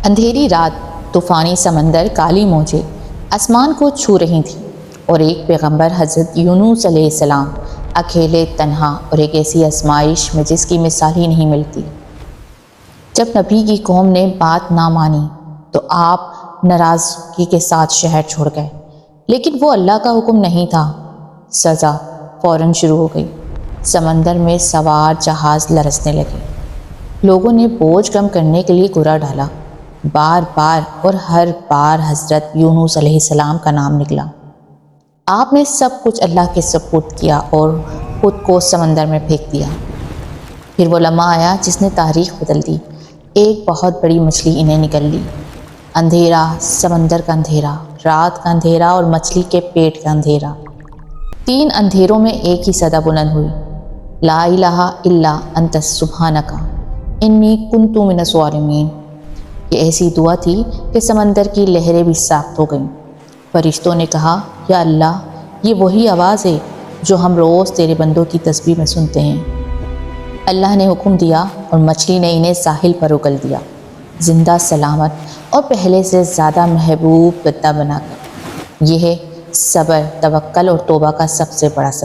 اندھیری رات، طوفانی سمندر، کالی موجیں آسمان کو چھو رہی تھیں، اور ایک پیغمبر حضرت یونس علیہ السلام اکیلے، تنہا، اور ایک ایسی آزمائش میں جس کی مثال ہی نہیں ملتی۔ جب نبی کی قوم نے بات نہ مانی تو آپ ناراضگی کے ساتھ شہر چھوڑ گئے، لیکن وہ اللہ کا حکم نہیں تھا۔ سزا فوراً شروع ہو گئی۔ سمندر میں سوار جہاز لرزنے لگے۔ لوگوں نے بوجھ کم کرنے کے لیے گرا ڈالا۔ بار بار اور ہر بار حضرت یونس علیہ السلام کا نام نکلا۔ آپ نے سب کچھ اللہ کے سپرد کیا اور خود کو سمندر میں پھینک دیا۔ پھر وہ لمحہ آیا جس نے تاریخ بدل دی۔ ایک بہت بڑی مچھلی انہیں نگل لی۔ اندھیرا، سمندر کا اندھیرا، رات کا اندھیرا اور مچھلی کے پیٹ کا اندھیرا، تین اندھیروں میں ایک ہی صدا بلند ہوئی، لا الہ الا انت سبحانک انی کنت من الظالمین۔ یہ ایسی دعا تھی کہ سمندر کی لہریں بھی ساکت ہو گئیں۔ فرشتوں نے کہا، یا اللہ، یہ وہی آواز ہے جو ہم روز تیرے بندوں کی تسبیح میں سنتے ہیں۔ اللہ نے حکم دیا اور مچھلی نے انہیں ساحل پر اگل دیا، زندہ، سلامت اور پہلے سے زیادہ محبوب گدہ بنا کر۔ یہ ہے صبر، توکل اور توبہ کا سب سے بڑا سبق۔